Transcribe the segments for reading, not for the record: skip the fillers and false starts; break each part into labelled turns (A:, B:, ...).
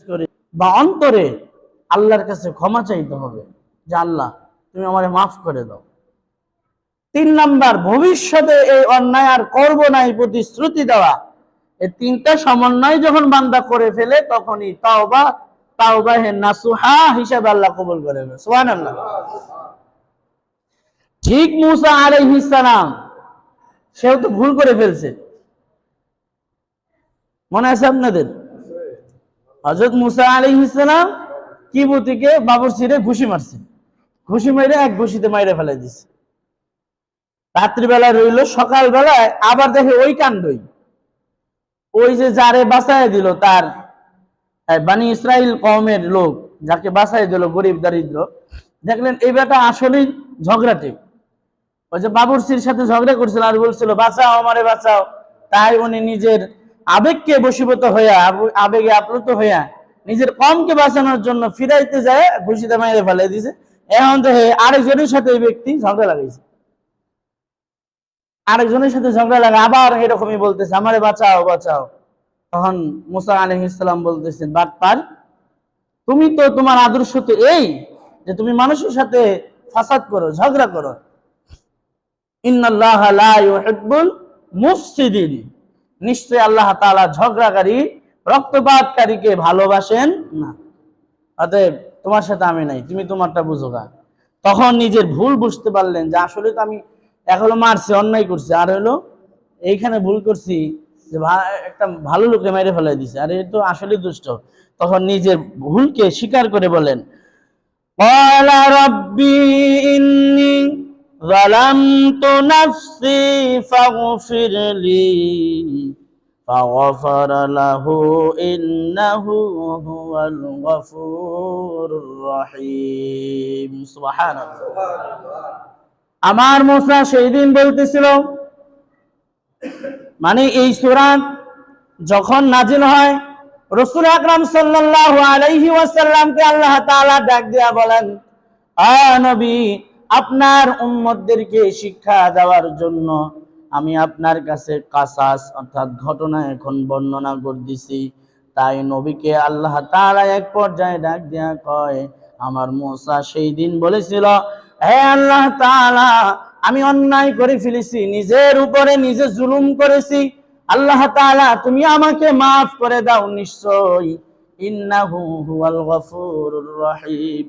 A: করে বা অন্তরে আল্লাহর কাছে ক্ষমা চাইতে হবে যে আল্লাহ তুমি আমারে মাফ করে দাও। 3 নাম্বার, ভবিষ্যতে এই অন্যায় আর করব না এই প্রতিশ্রুতি দেওয়া। এই 3টা সমন্বয় যখন বান্দা করে ফেলে তখনই তাওবা হে নাসুহা হিসাবে আল্লাহ কবুল করে নেবে। সুবহানাল্লাহ। ঠিক মুসা আলাইহিস সালাম সেও তো ভুল করে ফেলছে, মনে আছে আপনাদের? হযরত মুসা আলাইহিস সালাম কিবতীকে বাবুরচিরে ঘুষি মারছে, ঘুষি মেরে এক ঘুষিতে মাইরে ফেলে দিছে। রাত্রিবেলা রইল, সকালবেলায় আবার দেখে ওই কাণ্ডই। ওই যে যারে বাঁচায় দিল তার বানি ইসরাইল কওমের লোক, যাকে বাঁচায় দিল গরিব দারিদ্র, দেখলেন এই বেটা আসলেই ঝগড়াটে। ওই যে বাবুরচির সাথে ঝগড়া করছিল আর বলছিল বাঁচাও আমারে বাঁচাও, তাই উনি নিজের আবেগকে বশীভূত হইয়া, আবেগে আপ্লুত হইয়া নিজের কমকে বাঁচানোর জন্য ফিরাইতে যায় ঘুষিতে মাইরে ফেলে দিছে। এখন দেখে আরেকজনের সাথে এই ব্যক্তি ঝগড়া লাগাইছে, আরেকজনের সাথে ঝগড়া লাগা আবার এরকমই বলতেছে আমারে বাঁচাও বাঁচাও। তখন মুসা আলাইহিস সালাম বলতেছেন বাটপার, তুমি তো তোমার আদর্শ তো এই যে তুমি মানুষের সাথে ফাসাদ করো, ঝগড়া করো। ইন্নাল্লাহা লা ইউহিব্বুল মুফসিদিন, নিশ্চয় আল্লাহ তাআলা ঝগড়াকারী রক্তপাতকারীকে ভালোবাসেন না। অতএব তোমার সাথে আমি নাই, তুমি তোমারটা বুঝো না। তখন নিজের ভুল বুঝতে পারলেন যে আসলে তো আমি এক হলো মারছি, অন্যায় করছি, আর হলো এইখানে ভুল করছি যে একটা ভালো লোককে মেরে ফেলাই দিছে, আর এ তো আসলে দুষ্ট। তখন নিজের ভুলকে স্বীকার করে বলেন ক্বালা রাব্বি ইন্নী যালামতু নাফসি ফাগফির লি ফাগফারা লাহু ইন্নাহু হুয়াল গফুরুর রহিম। সুবহানাল্লাহ। আমার মুসা সেই দিন বলতেছিল, মানে এই সূরা যখন নাজিল হয় রাসূল আকরাম সাল্লাল্লাহু আলাইহি ওয়াসাল্লামকে আল্লাহ তাআলা ডাক দিয়া বলেন, আ নবী, আপনার উম্মতদেরকে শিক্ষা দেওয়ার জন্য আমি আপনার কাছে কাসাস অর্থাৎ ঘটনা এখন বর্ণনা করতেছি। তাই নবীকে আল্লাহ তাআলা এক পর্যায়ে ডাক দিয়া কয়, আমার মুসা সেই দিন বলেছিল, হে আল্লাহ তাআলা, আমি অন্যায় করে ফেলেছি, নিজের উপরে নিজে জুলুম করেছি, আল্লাহ তাআলা তুমি আমাকে মাফ করে দাও, নিশ্চয় ইন্নাহু হুয়াল গফুরুর রহিম,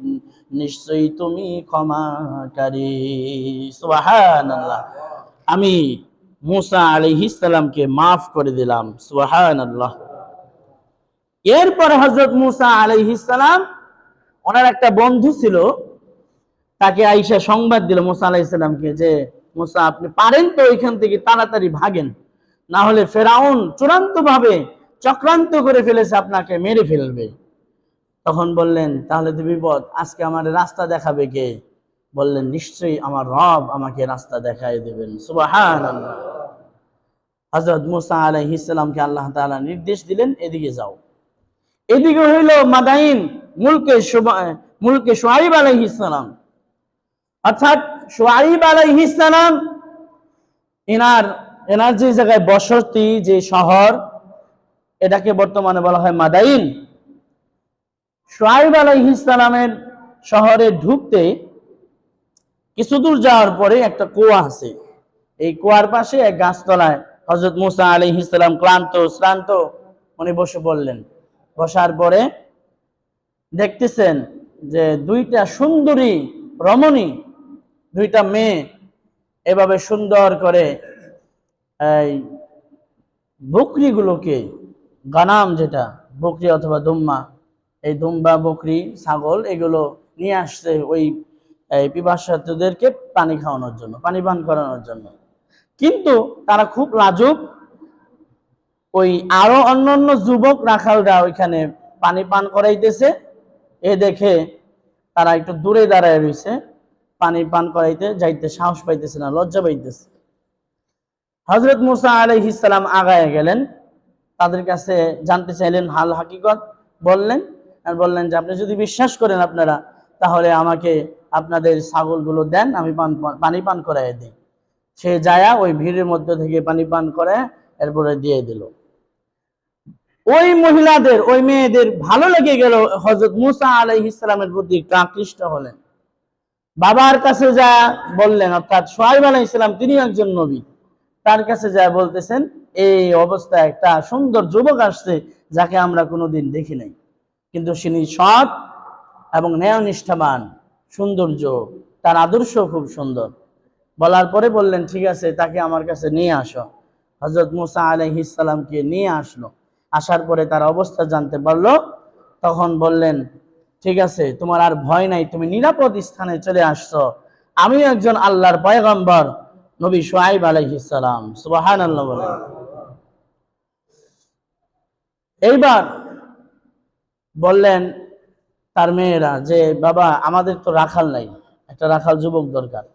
A: নিশ্চয়ই তুমি ক্ষমাকারী। সুবহানাল্লাহ। আমি মুসা আলাইহিস সালামকে মাফ করে দিলাম। সুবহানাল্লাহ। এরপর হযরত মুসা আলাইহিস সালাম, ওনার একটা বন্ধু ছিল, তাকে আইসা সংবাদ দিল মুসা আলাইহিস সালামকে যে মুসা আপনি পারেন তো এখান থেকে তাড়াতাড়ি ভাগেন, না হলে ফেরাউন চূড়ান্ত ভাবে চক্রান্ত করে ফেলেছে, আপনাকে মেরে ফেলবে। তখন বললেন তাহলে তো বিপদ, আজকে আমার রাস্তা দেখাবে কে? বললেন নিশ্চয়ই আমার রব আমাকে রাস্তা দেখায় দেবেন। সুবহানাল্লাহ। হযরত মুসা আলাইহিস সালামকে আল্লাহ তাআলা নির্দেশ দিলেন এদিকে যাও। এদিকে হইল মাদাইন, মুলকে শুআইব আলাইহিস সালাম, অর্থাৎ শুআইব আলাইহিস সালাম এনার যে জায়গায় বসতি, যে শহর, এটাকে বর্তমানে বলা হয় মাদাইন। শুআইব আলাইহিস সালামের শহরে ঢুকতে কিছু দূর যাওয়ার পরে একটা কুয়া আছে। এই কুয়ার পাশে এক গাছতলায় হযরত মুসা আলাইহিস সালাম ক্লান্ত শ্রান্ত উনি বসে পড়লেন। বসার পরে দেখতেছেন যে দুইটা সুন্দরী রমণী, দুইটা মেয়ে এভাবে সুন্দর করে এই বকরিগুলোকে, গানাম যেটা বকরি অথবা দুম্বা, এই দুম্বা বকরি ছাগল এগুলো নিয়ে আসছে ওই পিপাসার্তদেরকে পানি খাওয়ানোর জন্য, পানি পান করানোর জন্য। কিন্তু তারা খুব লাজুক, ওই আরো অন্যান্য যুবক রাখালরা ওইখানে পানি পান করাইতেছে, এ দেখে তারা একটু দূরে দাঁড়ায় রয়েছে, পানি পান করাইতে যাইতে সাহস পাইতেছে না, লজ্জা পাইতেছে। হযরত মুসা আলাইহিস সালাম আগায় গেলেন, তাদের কাছে জানতে চাইলেন, হাল হাকিকত বললেন, আর বললেন যে আপনি যদি বিশ্বাস করেন আপনারা, তাহলে আমাকে আপনাদের ছাগলগুলো দেন, আমি পানি পান করাই দিই। সে যায়া ওই ভিড়ের মধ্যে থেকে পানি পান করে এরপরে দিয়ে দিল। ওই মহিলাদের, ওই মেয়েদের ভালো লেগে গেল, হযরত মুসা আলাইহিস সালামের প্রতি একটু আকৃষ্ট হলেন। বাবার কাছে যা বললেন, অর্থাৎ শুআয়ব আলাইহিস সালাম তিনি একজন নবী, তার কাছে যা বলতেছেন এই অবস্থায় একটা সুন্দর যুবক আসছে যাকে আমরা কোনোদিন দেখি নাই, কিন্তু তিনি সৎ এবং ন্যায়নিষ্ঠাবান, সৌন্দর্য, তার আদর্শ খুব সুন্দর। বলার পরে বললেন ঠিক আছে, তাকে আমার কাছে নিয়ে আসো। হযরত মুসা আলাইহিস সালামকে নিয়ে আসলো। আসার পরে তার অবস্থা জানতে পারলো। তখন বললেন ঠিক আছে, তোমার আর ভয় নাই, তুমি নিরাপদ স্থানে চলে আসছো। আমি একজন আল্লাহর পয়গম্বর, নবী শুআয়ব আলাইহিস সালাম। সুবহানাল্লাহ বলেন। এইবার বললেন তার মেয়েরা যে বাবা, আমাদের তো রাখাল নাই, একটা রাখাল যুবক দরকার,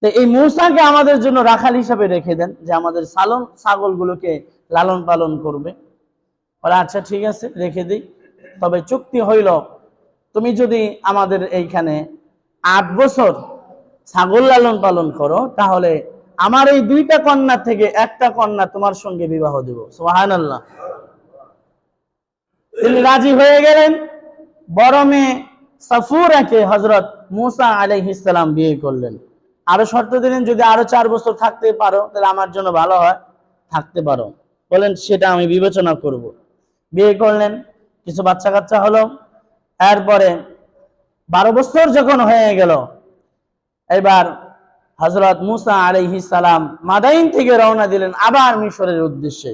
A: তো এই মূসাকে আমাদের জন্য রাখাল হিসাবে রেখে দেন, যে আমাদের ছাগলগুলোকে লালন পালন করবে। বলে আচ্ছা ঠিক আছে, রেখে দিই, তবে চুক্তি হইল তুমি যদি আমাদের এইখানে 8 বছর ছাগল লালন পালন করো, তাহলে আমার এই 2টা কন্যা থেকে একটা কন্যা তোমার সঙ্গে বিবাহ দেব। সুবহানাল্লাহ। তিনি রাজি হয়ে গেলেন। বড় মেয়ে সাফুরাকে হযরত মুসা আলাইহিস সালাম বিয়ে করলেন। আরো শর্ত দিলেন, যদি আরো 4 বছর থাকতে পারো তাহলে আমার জন্য ভালো হয়, থাকতে পারো। বলেন সেটা আমি বিবেচনা করব। বিয়ে করলেন, কিছু বাচ্চা কাচ্চা হলো। এরপরে 12 বছর যখন হয়ে গেল, এবার হযরত মুসা আলাইহিস সালাম মাদাইন থেকে রওনা দিলেন আবার মিশরের উদ্দেশ্যে।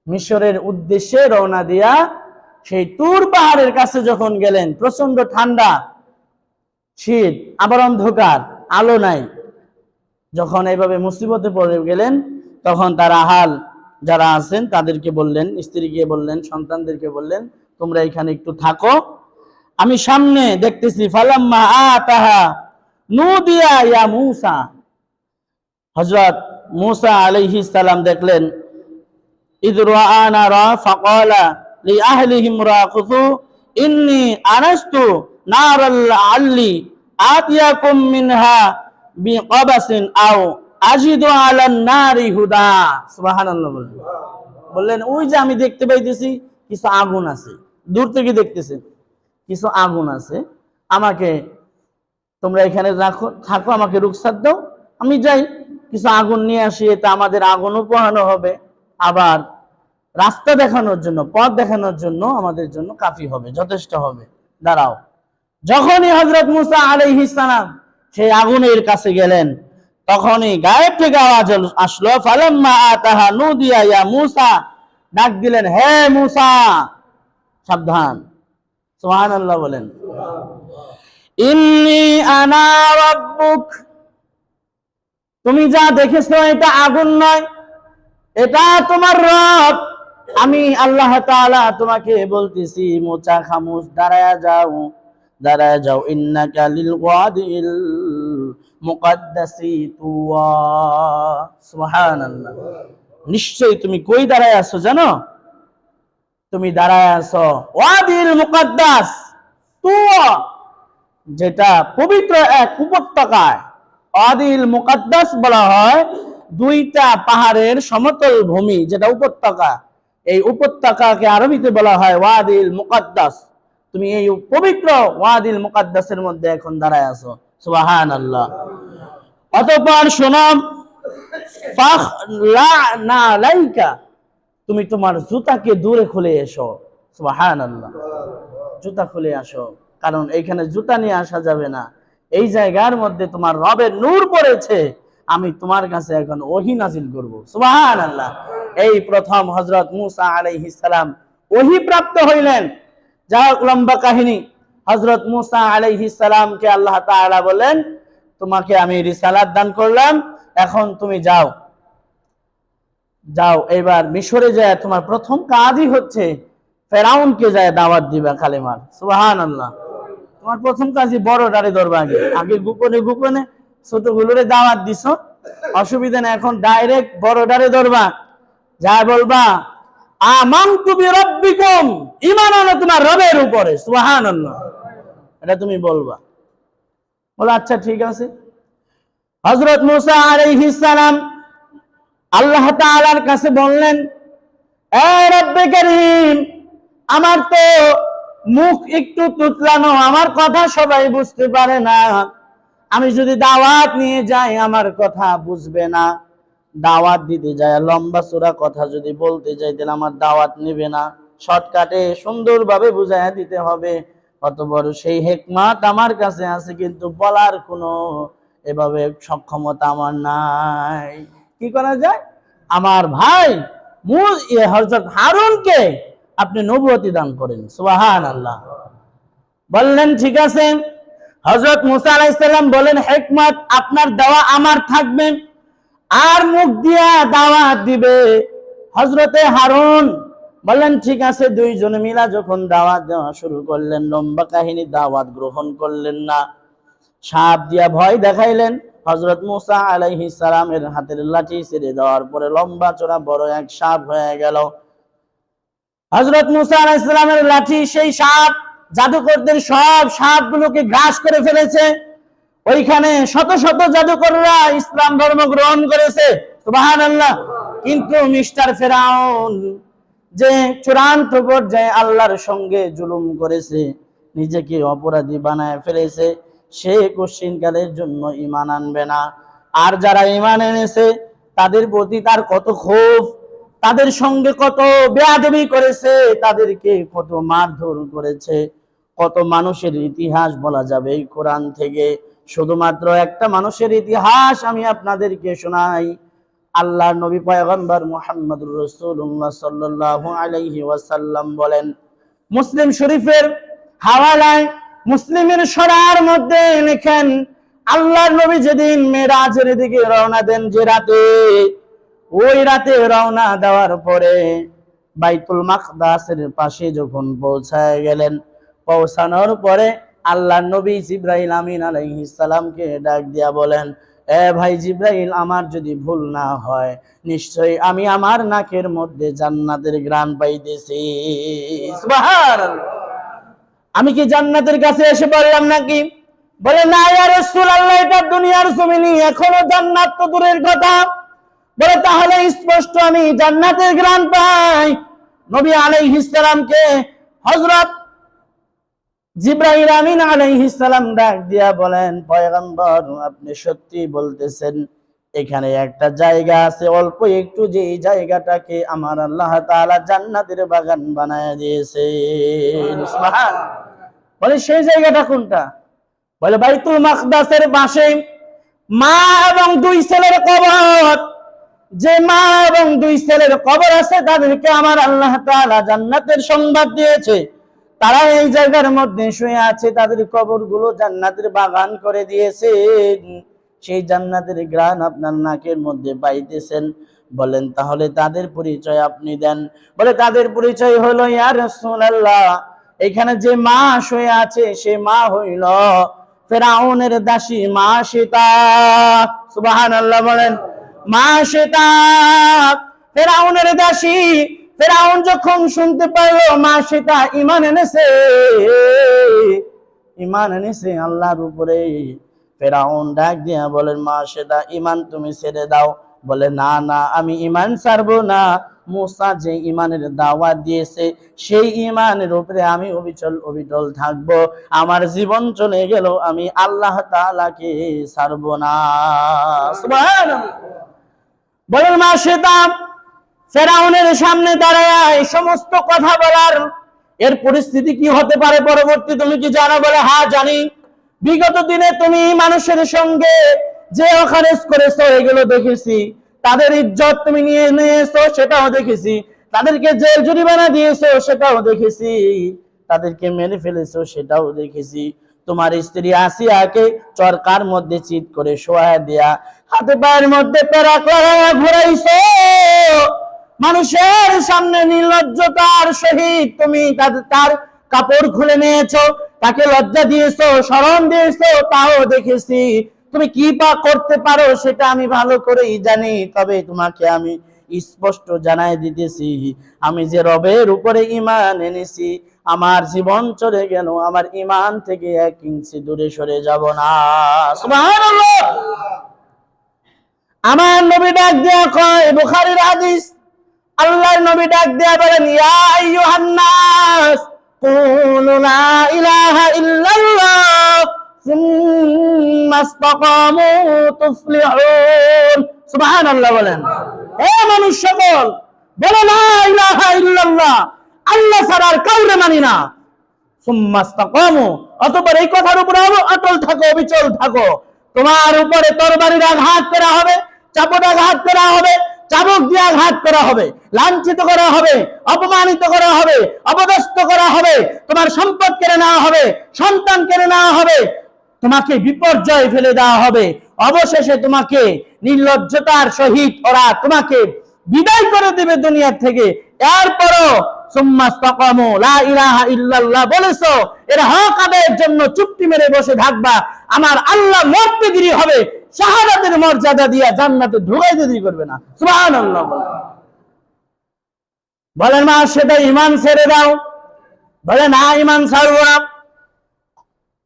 A: মিশরের উদ্দেশ্যে রওনা দিয়া সেই তুর পাহাড়ের কাছে যখন গেলেন, প্রচন্ড ঠান্ডা, শীত, আবার অন্ধকার, আলো নাই। যখন এইভাবে মুসিবতে পড়ে গেলেন, তখন তারা হাল যারা আছেন তাদেরকে বললেন, স্ত্রীকে বললেন, সন্তানদেরকে বললেন তোমরা এখানে একটু থাকো, আমি সামনে দেখতেছি। ফালাম্মা আতাহা নুদিয়া ইয়া মুসা। হযরত মুসা আলাইহিস সালাম দেখলেন ইদ রাআ নারা ফাকালা লিআহলিহিম রাকুতু ইন্নী আনাস্তু নারাল আল্লি আতিয়াকুম মিনহা বিকাবাসিন আও আজিদু আলান নারি হুদা। সুবহানাল্লাহ। বললেন ওই যে আমি দেখতে পাইতেছি কিছু আগুন আছে, দূর থেকে দেখতেছেন কিছু আগুন আছে, আমাকে তোমরা এখানে রাখো, থাকো, আমাকে রুখসাত দাও, আমি যাই কিছু আগুন নিয়ে আসি, এতে আমাদের আগুনও পোহানো হবে, আবার রাস্তা দেখানোর জন্য, পথ দেখানোর জন্য আমাদের জন্য কাফি হবে, যথেষ্ট হবে, দাঁড়াও। যখনই হযরত মুসা আলাইহিস সালাম সেই আগুনের কাছে গেলেন, তখনই গায়েব থেকে আওয়াজ আসলো, ফালাম্মা আতাহা নুদিয়া ইয়া মুসা। ডাক দিলেন হে মুসা, সাবধান। সুবহানাল্লাহ বলেন। ইন্নী আনা রাব্বুক, তুমি যা দেখেছো এটা আগুন নয়, এটা তোমার রব। আমি আল্লাহ তাআলা তোমাকে বলতেছি, মুসা খামুশ, দাঁড়ায়া যাও, দাঁড়ায়া যাও। ইন্নাকা লিল ওয়াদিল মুকাদ্দাসি তুওয়া। সুবহানাল্লাহ। নিশ্চয়ই তুমি কই দাঁড়ায় আছো জানো? তুমি দাঁড়ায় আছো ওয়াদিল মুকাদ্দাস তুওয়া, যেটা পবিত্র এক উপত্যকায়। ওয়াদিল মুকাদ্দাস বলা হয় 2টা পাহাড়ের সমতল ভূমি, যেটা উপত্যকা। এই উপত্যকাকে আরবিতে বলা হয় ওয়াদিল মুকাদ্দাস। তুমি এই পবিত্র ওয়াদিল মুকাদ্দাসের মধ্যে এখন দাঁড়ায় আছো। সুবহানাল্লাহ। অতঃপর শোনো, ফাখলা'না লাইকা, তুমি তোমার জুতাকে দূরে খুলে এসো। সুবহানাল্লাহ। জুতা খুলে আসো, কারণ এইখানে জুতা নিয়ে আসা যাবে না। এই জায়গার মধ্যে তোমার রবের নূর পড়েছে, আমি তোমার কাছে এখন ওহী নাজিল করব। সুবহানাল্লাহ। এই প্রথম হযরত মুসা আলাইহিস সালাম ওহী প্রাপ্ত হইলেন। যা লম্বা কাহিনী। হযরত মুসা আলাইহিস সালামকে আল্লাহ তাআলা বলেন, তোমাকে আমি রিসালাত দান করলাম, এখন তুমি যাও, যাও এবার মিশরে যায় তোমার প্রথম কাজই হচ্ছে ফেরাউনকে যায় দাওয়াত দিবা কালেমার। সুবহানাল্লাহ। তোমার প্রথম কাজই বড়টারে ধরবা, আগে আগে গোপনে গোপনে ছোটগুলোরে দাওয়াত দিছো, অসুবিধা নেই, এখন ডাইরেক্ট বড়টারে ধরবা, যা বলবা আমানতু বিরাব্বিকুম, ঈমান আনো তোমার রবের উপরে। সুবহানাল্লাহ। এটা তুমি বলবা। বলে আচ্ছা ঠিক আছে। হযরত মুসা আলাইহিস সালাম আল্লাহ তাআলার কাছে বললেন, এ রব্বে কারীম, আমার তো মুখ একটু তুতলানো, আমার কথা সবাই বুঝতে পারে না। আমি যদি দাওয়াত নিয়ে যাই আমার কথা বুঝবে না, দাওয়াত দিতে যায় লম্বা চূড়া কথা যদি বলতে যাই তাহলে আমার দাওয়াত নেবে না, শর্টকাটে সুন্দরভাবে বুঝাইয়া দিতে হবে। কত বড় সেই হিকমত আমার কাছে আছে, কিন্তু বলার কোনো এভাবে সক্ষমতা আমার নাই। কি করা যায়? আমার ভাই হযরত হারুনকে আপনি নবুয়তি দান করেন। সুবহানাল্লাহ। বললেন ঠিক আছে। হযরত মুসা আলাইহিস সালাম বলেন, হিকমত আপনার দেওয়া আমার থাকবে, আর মুখ দিয়া দাওয়াত দিবে হযরতে হারুন। বললেন ঠিক আছে। দুইজনে মিলা যখন দাওয়াত দেওয়া শুরু করলেন, লম্বা কাহিনী, দাওয়াত গ্রহণ করলেন না, সাপ দিয়া ভয় দেখাইলেন। হযরত মুসা আলাইহিস সালামের হাতের লাঠি ছেড়ে দেওয়ার পরে লম্বা চড়া বড় এক সাপ হয়ে গেল। হযরত মুসা আলাইহিস সালামের লাঠি সেই সাপ জাদুকরদের সব সাপগুলোকে গ্রাস করে ফেলেছে। ওইখানে শত শত জাদুকররা ইসলাম ধর্ম গ্রহণ করেছে। সুবহানাল্লাহ। কিন্তু মিস্টার ফেরাউন যে চূড়ান্ত পর্যায়ে আল্লাহর সঙ্গে জুলুম করেছে, নিজেকে অপরাধী বানায় ফেলেছে, সে কোশ্চিনকালের জন্য ঈমান আনবে না। আর যারা ঈমান এনেছে তাদের প্রতি তার কত ক্ষোভ, তাদের সঙ্গে কত বেয়াদবি করেছে, তাদেরকে কত মারধর করেছে। কত মানুষের ইতিহাস বলা যাবে এই কোরআন থেকে। শুধুমাত্র একটা মানুষের ইতিহাস আমি আপনাদেরকে শোনাই। আল্লাহর নবী পয়গম্বর মুহাম্মদুর রাসূলুল্লাহ সাল্লাল্লাহু আলাইহি ওয়াসাল্লাম বলেন, মুসলিম শরীফের হাওয়ালায় মুসলিমের সরার মধ্যে লেখেন, আল্লাহর নবী যেদিন মেরাজের দিকে রওনা দেন, যে রাতে, ওই রাতে রওনা দেওয়ার পরে বাইতুল মাকদাসের পাশে যখন পৌঁছায় গেলেন, পৌঁছানোর পরে আল্লাহর নবী জিবরাইল আমিন আলাইহিস সালামকে ডাক দিয়া বলেন, এ ভাই জিবরাইল, আমার যদি ভুল না হয় নিশ্চয়ই আমি আমার নাকের মধ্যে জান্নাতের ঘ্রাণ পাইতেছি। সুবহানাল্লাহ। আমি কি জান্নাতের কাছে এসে পড়লাম নাকি? বলে, না ইয়া রাসূলুল্লাহ, এটা দুনিয়ার জমিনে, এখনো জান্নাত তো দূরের কথা। বলে, তাহলে স্পষ্ট আমি জান্নাতের ঘ্রাণ পাই। নবী আলাইহিস সালামকে হযরত জিবরাইল আমিন আলাইহিস সালাম ডাক দিয়া বলেন, পয়গম্বর, আপনি সত্যি বলতেছেন, এখানে একটা জায়গা আছে অল্প একটু, যে জায়গাটাকে আমার আল্লাহ তাআলা জান্নাতের বাগান বানায় দিয়েছেন। সুবহানাল্লাহ। বলে, সেই জায়গাটা কোনটা? বলে, বাইতুল মাকদাসের পাশে মা এবং দুই ছেলের কবর। যে মা এবং দুই ছেলের কবর আছে তাদেরকে আমার আল্লাহ তাআলা জান্নাতের সংবাদ দিয়েছে। তারা এই জায়গার মধ্যে শুয়ে আছে, তাদের কবরগুলো জান্নাতের বাগান করে দিয়েছেন। সেই জান্নাতের ঘ্রাণ আপনার নাকের মধ্যে পাইতেছেন। বলেন, তাহলে তাদের পরিচয় আপনি দেন। বলে, তাদের পরিচয় হলো, ইয়া রাসূলুল্লাহ, এখানে যে মা শুয়ে আছে সে মা হইল ফেরাউনের দাসী মা সীতা। সুবহানাল্লাহ বলেন। মা সীতা ফেরাউনের দাসী। ফেরাউন যখন শুনতে পারলো মা সীতা ঈমান এনেছে আল্লাহর উপরে, ফেরাউন ডাক দিয়া বলেন, মা সীতা, ঈমান তুমি ছেড়ে দাও। বলে, না না, আমি ঈমান ছাড়বো না। মুসা যে ঈমানের দাওয়াত দিয়েছে সেই ঈমানের উপরে আমি অবিচল থাকবো। আমার জীবন চলে গেল, আমি আল্লাহ তাআলাকে ছাড়বো না। সুবহানাল্লাহ। বলেন, মা সীতা ফেরাউনের সামনে দাঁড়ায় এই সমস্ত কথা বলার, এর পরিস্থিতি কি হতে পারে পরবর্তী তুমি কি জানো? বলে, হ্যাঁ জানি। বিগত দিনে তুমি মানুষের সঙ্গে যে অখারেজ করেছো এগুলো দেখেছি, তাদের ইজ্জত তুমি নিয়ে নিয়েছো সেটাও দেখেছি, তাদেরকে জেল জরিমানা দিয়েছো সেটাও দেখেছি, তাদেরকে মেরে ফেলেছো সেটাও দেখেছি। তোমার স্ত্রী আসিয়াকে চরকার মধ্যে চিৎ করে শোয়া দেয়া, হাতে পায়ের মধ্যে পেরা ঘুরাইছো, মানুষের সামনে নির্লজ্জতার সহিত তুমি তার কাপড় খুলে নিয়েছো, তাকে লজ্জা দিয়েছো, শরম দিয়েছো, তাও দেখেছি। তুমি কি পা করতে পারো সেটা আমি ভালো করেই জানি। তবে তোমাকে আমি স্পষ্ট জানাই দিতেছি, আমি যে রবের উপরে ঈমান এনেছি, আমার জীবন চলে গেল, আমার ঈমান থেকে 1 ইঞ্চি দূরে সরে যাব না। সুবহানাল্লাহ। আমার নবী ডাক দিয়া কয়, বুখারীর হাদিস, আল্লাহর নবী ডাক দেয়া বলেন, ইয়া আইয়ুহান নাস কুলু লা ইলাহা ইল্লাল্লাহ সুম্মা ইসতাকামু তুফলিহুন। সুবহানাল্লাহ বলেন। হে মানুষ সকল, বলো লা ইলাহা ইল্লাল্লাহ, আল্লাহ ছাড়া আর কাউকে মানি না। সুম্মা ইসতাকামু, অতঃপর এই কথার উপরে অটল থাকো, অবিচল থাকো। তোমার উপরে তরবারির আঘাত করা হবে, চাবুক আঘাত করা হবে, চাবুক দিয়ে আঘাত করা হবে, লাঞ্ছিত করা হবে, অপমানিত করা হবে, অপদস্থ করা হবে, তোমার সম্পদ কেড়ে নেওয়া হবে, সন্তান কেড়ে নেওয়া হবে, তোমাকে বিপর্যয় ফেলে দেওয়া হবে, অবশেষে তোমাকে নির্লজ্জতার সহিত ওরা তোমাকে বিদায় করে দেবে দুনিয়া থেকে। এরপরও সুম্মা ইসতাকামু লা ইলাহা ইল্লাল্লাহ বলেছো, এর হক আদায়ের জন্য চুপটি মেরে বসে থাকবা, আমার আল্লাহ মরতে দেরি হবে, শাহাদাতের মর্যাদা দিয়া জান্নাতে ঢুকাইতে দেরি করবে না। সুবহানাল্লাহ বলেন। মা সেটা ঈমান ছেড়ে দাও, বলে না ঈমান ছাড়বো না।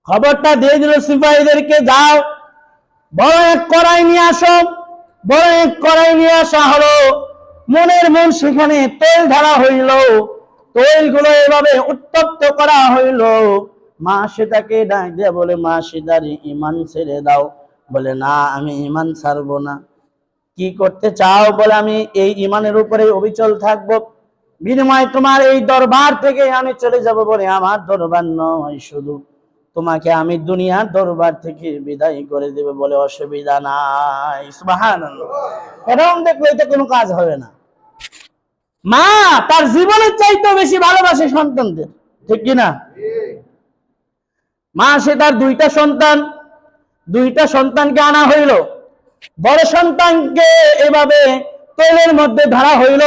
A: খবরটা দিয়ে দিল সিপাহীদেরকে, যাও বড় এক কড়াই নিয়ে আসো। বড় এক কড়াই নিয়ে আসা হলো, মনের মন সেখানে তেল ঢালা হইল, তেলগুলো এভাবে উত্তপ্ত করা হইল। মা সেটাকে ডাক দিয়ে বলে, মা সেটারই ঈমান ছেড়ে দাও। বলে না, আমি ঈমান ছাড়বো না। কি করতে চাও? বলে আমি এই ঈমানের উপরে অবিচল থাকবো, বিনিময়ে তোমার এই দরবার থেকে আমি চলে যাব। বলে আমার দরবার নয়, শুধু তোমাকে আমি দুনিয়ার দরবার থেকে বিদায় করে দেবে। বলে অসুবিধা নাই। সুবহানাল্লাহ। এরকম দেখলে তো কোনো কাজ হবে না। মা তার জীবনের চাইতে বেশি ভালোবাসে সন্তানদের, ঠিক কিনা? মা সে তার দুইটা সন্তানকে আনা হইল। বড় সন্তানকে এভাবে তেলের মধ্যে ধরা হইল,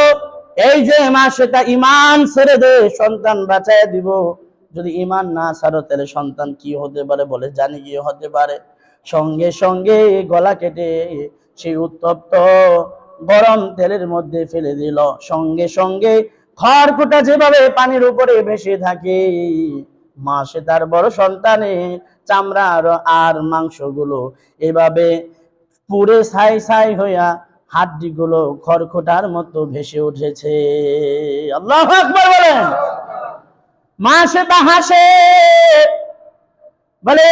A: এই যে মা সেটা ঈমান ছেড়ে দে, সন্তান বাঁচায় দিব। যদি ঈমান না ছাড়ো তাহলে সন্তান কি হতে পারে? বলে জানি কি হতে পারে। সঙ্গে সঙ্গে গলা কেটে সেই উত্তপ্ত গরম তেলের মধ্যে ফেলে দিল। সঙ্গে সঙ্গে খড়কুটা যেভাবে পানির উপরে ভেসে থাকে, মা সে তার বড় সন্তানের চামড়া আর মাংসগুলো এভাবে পুরে ছাই ছাই হইয়া হাড্ডিগুলো খড়কুটার মতো ভেসে উঠেছে। আল্লাহু আকবার বলেন। মা সেটা হাসে, বলে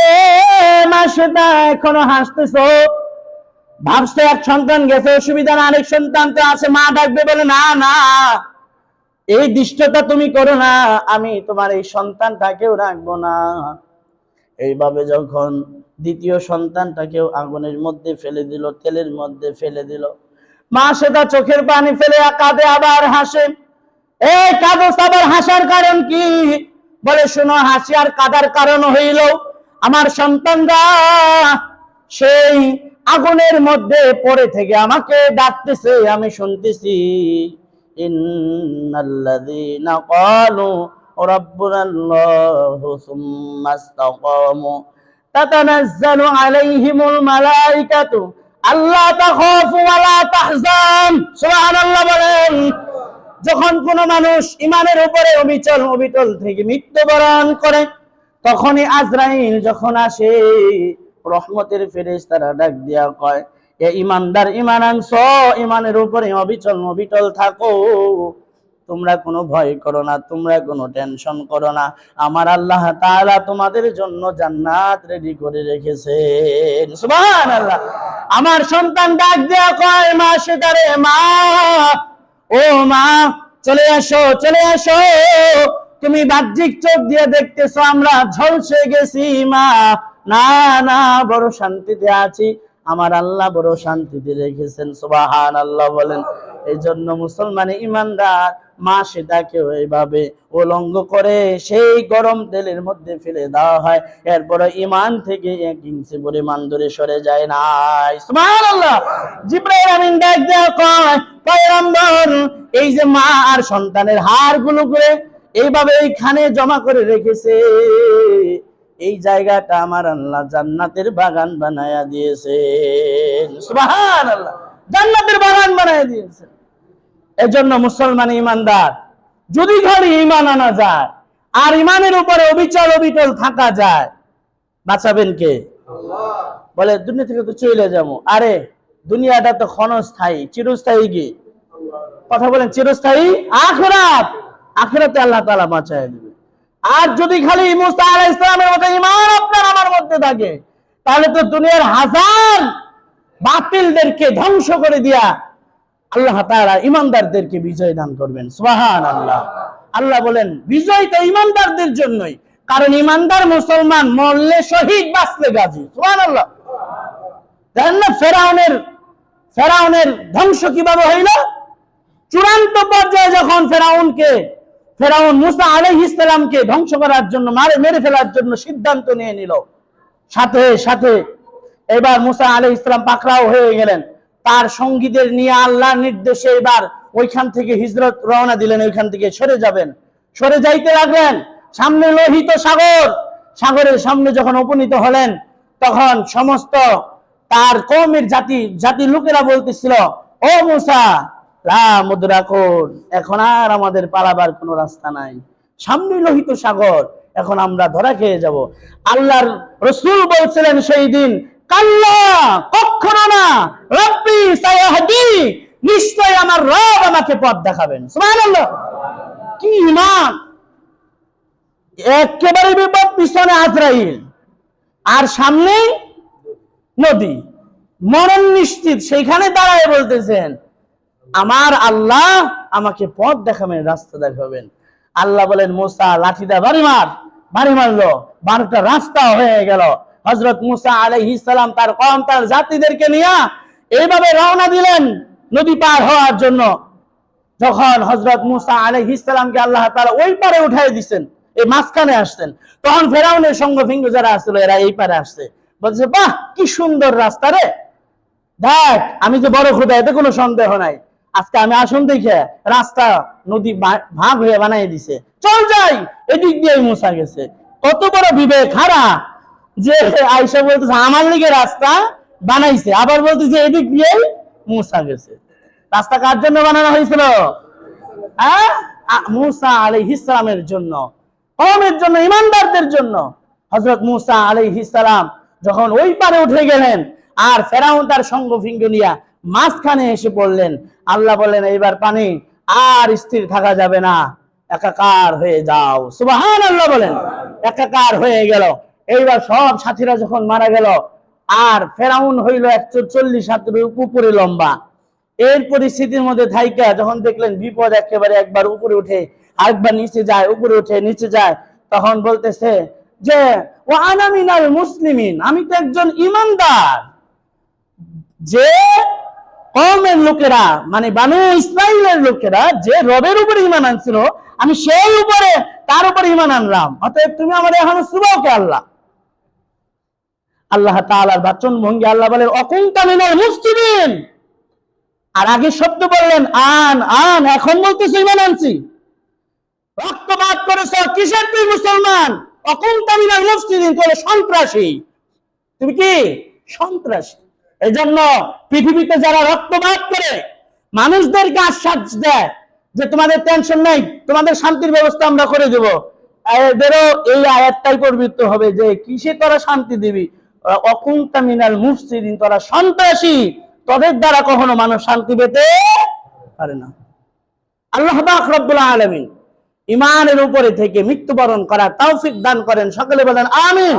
A: মা সেটা এখনো হাসতেছ, ভাবছো এক সন্তান গেছে, অসুবিধা না, আরেক সন্তান তো আছে। মা ডাকবে, বলে না না, এই দৃষ্টতা তুমি করো না, আমি তোমার এই সন্তানটাকেও রাখবো না। এইভাবে যখন দ্বিতীয় সন্তানটাকেও আগুনের মধ্যে ফেলে দিল, তেলের মধ্যে ফেলে দিল, মা সেটা চোখের পানি ফেলে কাঁদে, আবার হাসে। এই কাঁদো, আবার হাসার কারণ কি? বলে শোনো, হাসি আর কাঁদার কারণ হইল আমার সন্তানরা সেই আগুনের মধ্যে পড়ে থেকে আমাকে ডাকতেছে, আমি শুনতেছি। ইন্নাল্লাযীনা ক্বালু রাব্বুনাল্লাহু সুম্মা ইসতাকামু তাতানাজ্জালু আলাইহিমুল মালাইকাতু আল্লা তাখাফু ওয়া লা তাহজান। সুবহানাল্লাহ বলেন। যখন কোন মানুষ ঈমানের উপরে অবিচল থেকে মৃত্যুবরণ করে, তখনই আজরাইল যখন আসে, রহমতের ফেরেশতারা ডাক দিয়া কয়, এ ঈমানদার, ঈমান আনছো, ঈমানের উপরে অবিচল থাকো, তোমরা কোনো ভয় করো না, তোমরা কোনো টেনশন করো না, আমার আল্লাহ তাআলা তোমাদের জন্য জান্নাত রেডি করে রেখেছেন। সুবহানাল্লাহ। আমার সন্তান ডাক দিয়া কয়, মা সেটারে, মা ও মা, চলে আসো, চলে আসো, তুমি বাহ্যিক চোখ দিয়ে দেখতেছো আমরা ঝলসে গেছি। মা না না, বড় শান্তিতে আছি, আমার আল্লাহ বড় শান্তিতে রেখেছেন। সুবহানাল্লাহ বলেন। এই জন্য মুসলমান ঈমানদার মা সেটাকেও এইভাবে উলঙ্গ করে সেই গরম তেলের মধ্যে ফেলে দেওয়া হয়, এরপরে ঈমান থেকে 1 ইঞ্চি পরিমাণ দূরে সরে যায় নাই। সুবহানাল্লাহ। জিবরাইল আমিন ডাক দেয়া কয়, পয়গম্বর, এই যে মা আর সন্তানের হাড়গুলো করে এইভাবে এইখানে জমা করে রেখেছে, এই জায়গাটা আমার আল্লাহ জান্নাতের বাগান বানায়া দিয়েছেন। সুবহানাল্লাহ। জান্নাতের বাগান বানায়া দিয়েছেন। এজন্য মুসলমান ঈমানদার, যদি ঘরে ঈমান আনা যায় আর ঈমানের উপরে অবিচল থাকা যায়, বাঁচাবেন কে? আল্লাহ। বলে দুনিয়া থেকে তো চলে যাবো, আরে দুনিয়াটা তো ক্ষণস্থায়ী, চিরস্থায়ী কি? কথা বলেন, চিরস্থায়ী আখিরাত। আখিরাতে আল্লাহ তাআলা বাঁচায় দিবে। আর যদি খালি মুসা আলাইহিস সালামের মতো ঈমান আপনার আমার মধ্যে থাকে, তাহলে তো দুনিয়ার হাজার বাতিলদেরকে ধ্বংস করে দিয়া আল্লাহ তাআলা ঈমানদারদেরকে বিজয় দান করবেন। সুবহানাল্লাহ। আল্লাহ বলেন বিজয় তো ঈমানদারদের জন্যই, কারণ ঈমানদার মুসলমান মরলে শহীদ, বাঁচলে গাজী। সুবহানাল্লাহ। দেখেন না ফেরাউনের ধ্বংস কিভাবে হইল? চূড়ান্ত পর্যায়ে যখন ফেরাউন মুসা আলাইহিস সালামকে ধ্বংস করার জন্য, মেরে ফেলার জন্য সিদ্ধান্ত নিয়ে নিল, সাথে সাথে এবার মুসা আলাইহিস সালাম পাকড়াও হয়ে গেলেন। তার সঙ্গীদের নিয়ে আল্লাহর নির্দেশে এবার ওইখান থেকে হিজরত রওনা দিলেন, ওইখান থেকে সরে যাবেন। সরে যাইতে লাগলেন, সামনে লোহিত সাগর, সাগরের সামনে যখন উপনীত হলেন, তখন সমস্ত তার কওমের জাতি লোকেরা বলতেছিল, ও মুসা লা মুদরাকুন, এখন আর আমাদের পালাবার কোনো রাস্তা নাই, সামনে লোহিত সাগর, এখন আমরা ধরা খেয়ে যাব। আল্লাহর রাসূল বলছিলেন সেই দিন, কাল্লা, কখনো না, রব্বি সায়াহদি, নিশ্চয় আমার রব আমাকে পথ দেখাবেন। সুবহানাল্লাহ। কি ঈমান! একেবারে বিপদ, পিছনে আজরাইল, আর সামনে নদী, মরণ নিশ্চিত। সেইখানে দাঁড়ায় বলতেছেন, আমার আল্লাহ আমাকে পথ দেখাবেন, রাস্তা দেখাবেন। আল্লাহ বলেন, মুসা লাঠিটা বাড়ি মারলো, 12টা রাস্তা হয়ে গেল। হযরত মুসা আলাইহিস সালাম তার কওম, তার জাতিদেরকে নিয়ে এইভাবে রওনা দিলেন নদী পার হওয়ার জন্য। যখন হযরত মুসা আলাইহিস সালামকে আল্লাহ তাআলা ওই পারে উঠাই দিয়েছেন, এই মাঝখানে আসছেন, তখন ফেরাউনের সঙ্গ ফিঙ্গ যারা আসছিল এরা এই পারে আসছে, বলছে, বাহ কি সুন্দর রাস্তা রে, দেখ আমি যে বড় খোদা, এতে কোনো সন্দেহ নাই। আজকে আমি আসুন দেখে রাস্তা নদী ভাগ হয়ে বানাই দিছে, চল যাই। এদিক দিয়ে মুসা গেছে। কত বড় বিবেক হারা যে আয়েশা বলতেছে আমার লিগে রাস্তা বানাইছে, আবার বলতেছে এদিক দিয়ে মুসা গেছে। রাস্তা কার জন্য বানানো হয়েছিল? মুসা আলাইহিস সালামের জন্য, কওমের জন্য, ঈমানদারদের জন্য। হযরত মুসা আলাইহিস সালাম যখন ওই পারে উঠে গেলেন, আর ফেরাউন তার সঙ্গ ফিঙ্গ নিয়া মাঝখানে এসে পড়লেন, আল্লাহ বললেন, এইবার পানি আর স্থির থাকা যাবে না, একাকার হয়ে যাও। সুবহানাল্লাহ বলেন। একাকার হয়ে গেল। এইবার সব সাথীরা যখন মারা গেল, আর ফেরাউন হইল 140 হাতের উপরে লম্বা। এর পরিস্থিতির মধ্যে থাইকা যখন দেখলেন বিপদ একেবারে, একবার উপরে উঠে আরেকবার নিচে যায়, উপরে উঠে নিচে যায়, তখন বলতেছে যে ওয়া আনা মিনাল মুসলিমিন, আমি তো একজন ঈমানদার। যে কওমের লোকেরা, মানে বানু ইসরাইলের লোকেরা যে রবের উপরে ঈমান আনছিল, আমি সেই উপরে তার উপরে ঈমান আনলাম, অতএব তুমি আমার এখন সুবাহকে আল্লাহ তাআলার বাচন ভঙ্গি। আল্লাহ বলেন অকুনতা মিনাল মুফসিদিন, আর আগে শব্দ বললেন আন, এখন বলতেছে ঈমান আনছি। রক্তপাত করেছ, কিসের তুই মুসলমান? অকুনতা মিনাল মুফসিদিন, তোরে সন্ত্রাসী, তুমি কি সন্ত্রাসী। এই জন্য পৃথিবীতে যারা রক্তপাত করে মানুষদেরকে আশ্বাস দেয় যে তোমাদের টেনশন নাই, তোমাদের শান্তির ব্যবস্থা আমরা করে দেব, এদেরও এই আয়াতটাই প্রবৃত্ত হবে যে কিসে তোরা শান্তি দিবি? অকুনতা মিনাল মুফসিদিন, তোরা সন্ত্রাসী, তোদের দ্বারা কখনো মানুষ শান্তি পেতে পারে না। আল্লাহ পাক রব্বুল আলামিন ঈমানের উপরে থেকে মৃত্যুবরণ করার তৌফিক দান করেন। সকলে বলেন আমিন।